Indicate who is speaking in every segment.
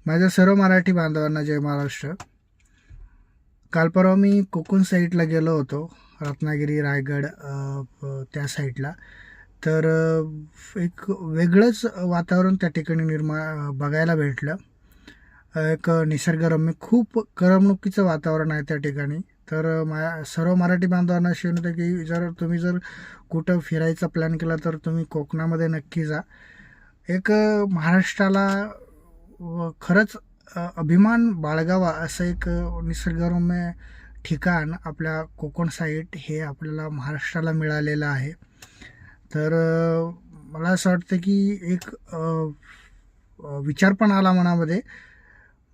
Speaker 1: माझ्या सर्व मराठी बांधवांना जय महाराष्ट्र. काल परवा मी कोकण साईडला गेलो होतो, रत्नागिरी रायगड त्या साईडला. तर एक वेगळंच वातावरण त्या ठिकाणी बघायला भेटलं. एक निसर्गरम्य खूप करमणुकीचं वातावरण आहे त्या ठिकाणी. तर सर्व मराठी बांधवांना अशी विनंती की तुम्ही कुठं फिरायचा प्लॅन केला तर तुम्ही कोकणामध्ये नक्की जा. एक महाराष्ट्राला खरंच अभिमान बाळगावा असं एक निसर्गरम्य ठिकाण आपल्या कोकण साईट हे आपल्याला महाराष्ट्राला मिळालेलं आहे. तर मला असं वाटतं की एक विचार पण आला मनामध्ये,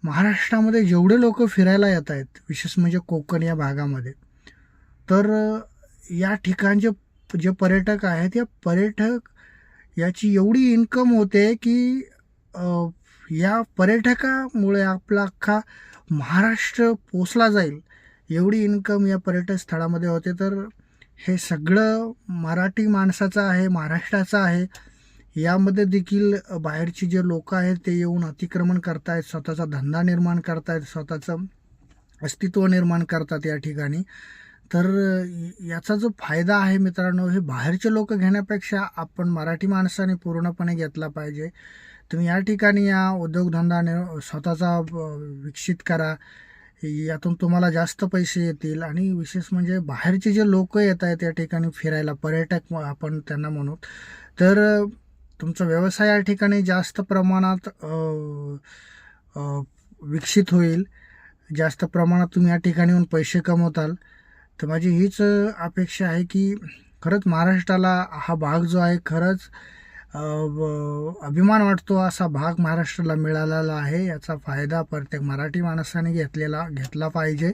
Speaker 1: महाराष्ट्रामध्ये जेवढे लोक फिरायला येत आहेत, विशेष म्हणजे कोकण या भागामध्ये, तर या ठिकाणचे जे पर्यटक आहेत, या पर्यटक याची एवढी इन्कम होते की या पर्यटकामुळे आपला अख्खा महाराष्ट्र पोचला जाईल, एवढी इन्कम या पर्यटन स्थळामध्ये होते. तर हे सगळं मराठी माणसाचं आहे, महाराष्ट्राचं आहे. यामध्ये देखील बाहेरची जे लोक आहेत ते येऊन अतिक्रमण करतायत, स्वतःचा धंदा निर्माण करतायत, स्वतःचं अस्तित्व निर्माण करतात या ठिकाणी. तर याचा जो फायदा आहे मित्रांनो, हे बाहेरचे लोक घेण्यापेक्षा आपण मराठी माणसाने पूर्णपणे घेतला पाहिजे. तुम्ही या ठिकाणी या, उद्योगधंदा स्वतःचा विकसित करा, यातून तुम्हाला जास्त पैसे येतील. आणि विशेष म्हणजे बाहेरचे जे लोक येत आहेत या ठिकाणी फिरायला, पर्यटक आपण त्यांना म्हणू, तर तुमचा व्यवसाय या ठिकाणी जास्त प्रमाणात विकसित होईल, जास्त प्रमाणात तुम्ही या ठिकाणी येऊन पैसे कमवताल. तर माझी हीच अपेक्षा आहे की खरंच महाराष्ट्राला हा भाग जो आहे, खरंच अभिमान वाटतो असा भाग महाराष्ट्राला मिळालेला आहे. याचा फायदा प्रत्येक मराठी माणसाने घेतला पाहिजे.